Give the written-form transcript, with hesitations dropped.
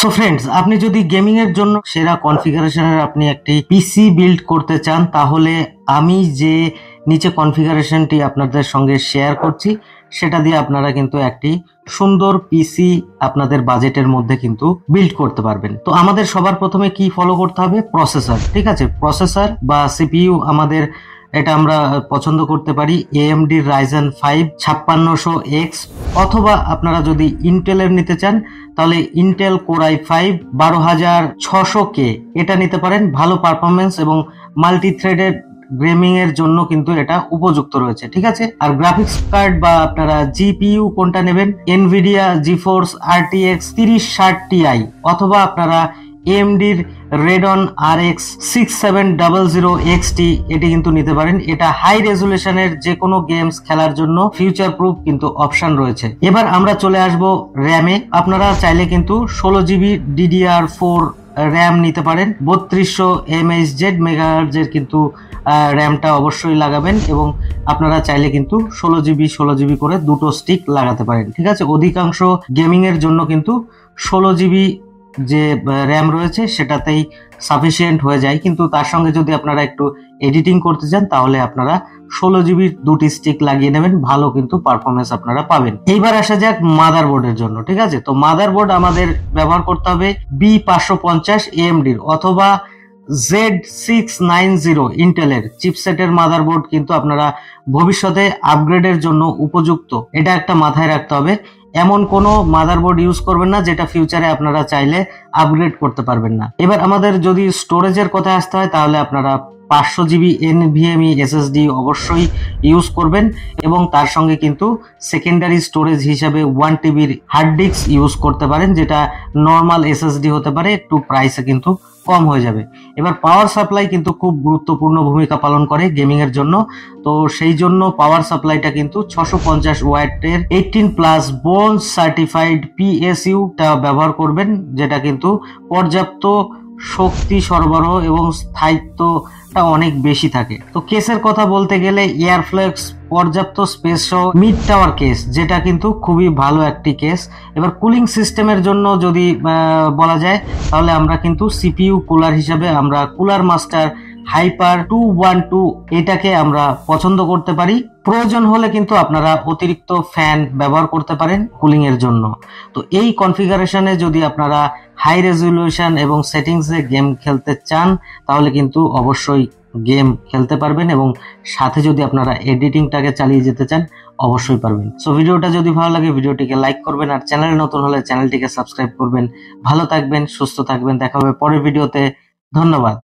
So friends, আপনি যদি gaming এর জন্য সেরা কনফিগারেশনের আপনি একটি পিসি বিল্ড করতে চান, তাহলে আমি যে নিচে কনফিগারেশনটি আপনাদের সঙ্গে শেয়ার করছি সেটা দিয়ে আপনারা কিন্তু একটি সুন্দর পিসি আপনাদের বাজেটের মধ্যে কিন্তু বিল্ড করতে পারবেন। তো আমাদের সবার প্রথমে কি ফলো করতে হবে? প্রসেসর। ঠিক আছে, প্রসেসর বা সিপিইউ আমাদের এটা আমরা পছন্দ করতে পারি AMD Ryzen 5 5600X, অথবা আপনারা যদি ইন্টেলের নিতে চান তাহলে ইন্টেল Core i5 12600K এটা নিতে পারেন। ভালো পারফরমেন্স এবং মাল্টি থ্রেডেড গেমিং এর জন্য কিন্তু এটা উপযুক্ত রয়েছে। ঠিক আছে, আর গ্রাফিক্স কার্ড বা আপনারা জিপিইউ কোনটা নেবেন? NVIDIA GeForce RTX 3060 Ti, অথবা আপনারা AMD Radeon RX 6700 XT এটি কিন্তু নিতে পারেন। এটা হাই রেজুলেশনের যে কোনো গেমস খেলার জন্য ফিউচার প্রুফ কিন্তু অপশন রয়েছে। এবার আমরা চলে আসব র্যামে। আপনারা চাইলে কিন্তু 16GB DDR4 র্যাম নিতে পারেন। 3200 mHz মেগাহার্টজের কিন্তু র্যামটা অবশ্যই লাগাবেন, এবং আপনারা চাইলে কিন্তু 16GB করে দুটো স্টিক লাগাতে পারেন। ঠিক আছে, অধিকাংশ গেমিং এর জন্য কিন্তু 16GB যে র্যাম রয়েছে সেটাতেই সাফিসিয়েন্ট হয়ে যায়, কিন্তু তার সঙ্গে যদি আপনারা একটু এডিটিং করতে চান তাহলে আপনারা 16GB দুটি স্টিক লাগিয়ে নেবেন, ভালো কিন্তু পারফরমেন্স আপনারা পাবেন। এইবার আসা যাক মাদারবোর্ডের জন্য। ঠিক আছে, তো মাদারবোর্ড আমাদের ব্যবহার করতে হবে B550 AMD অথবা Z690 ইন্টেলের চিপসেটের মাদারবোর্ড কিন্তু আপনারা ভবিষ্যতে আপগ্রেডের জন্য উপযুক্ত, এটা একটা মাথায় রাখতে হবে। এমন কোনো মাদারবোর্ড ইউজ করবেন না যেটা ফিউচারে আপনারা চাইলে আপগ্রেড করতে পারবেন না। এবার আমাদের যদি স্টোরেজের কথা আসতে হয় তাহলে আপনারা 500GB NVMe SSD অবশ্যই ইউজ করবেন, এবং তার সঙ্গে কিন্তু সেকেন্ডারি স্টোরেজ হিসাবে 1TB হার্ড ডিস্ক ইউজ করতে পারেন, যেটা নর্মাল SSD হতে পারে, একটু প্রাইসে কিন্তু কম হয়ে যাবে। এবার পাওয়ার সাপ্লাই কিন্তু খুব গুরুত্বপূর্ণ ভূমিকা পালন করে গেমিং এর জন্য। তো সেই জন্য পাওয়ার সাপ্লাইটা কিন্তু 650 ওয়াটের 18+ বোন সার্টিফাইড PSU টা ব্যবহার করবেন, যেটা কিন্তু পর্যাপ্ত শক্তি সরবরাহ এবং স্থায়িত্বটা অনেক বেশি থাকে। তো কেসের কথা বলতে গেলে এয়ারফ্লেক্স পর্যাপ্ত স্পেস সহ মিড টাওয়ার কেস, যেটা কিন্তু খুবই ভালো একটি কেস। এবার কুলিং সিস্টেমের জন্য যদি বলা যায় তাহলে আমরা কিন্তু CPU কুলার হিসাবে আমরা কুলার মাস্টার হাইপার 212 এটাকে আমরা পছন্দ করতে পারি। প্রয়োজন হলে কিন্তু আপনারা অতিরিক্ত ফ্যান ব্যবহার করতে পারেন কুলিং এর জন্য। তো এই কনফিগারেশনে যদি আপনারা হাই রেজলিউশন এবং সেটিংসে গেম খেলতে চান তাহলে কিন্তু অবশ্যই গেম খেলতে পারবেন, এবং সাথে যদি আপনারা এডিটিংটাকে চালিয়ে যেতে চান অবশ্যই পারবেন। সো ভিডিওটা যদি ভালো লাগে ভিডিওটিকে লাইক করবেন, আর চ্যানেলে নতুন হলে চ্যানেলটিকে সাবস্ক্রাইব করবেন। ভালো থাকবেন, সুস্থ থাকবেন, দেখা হবে পরের ভিডিওতে। ধন্যবাদ।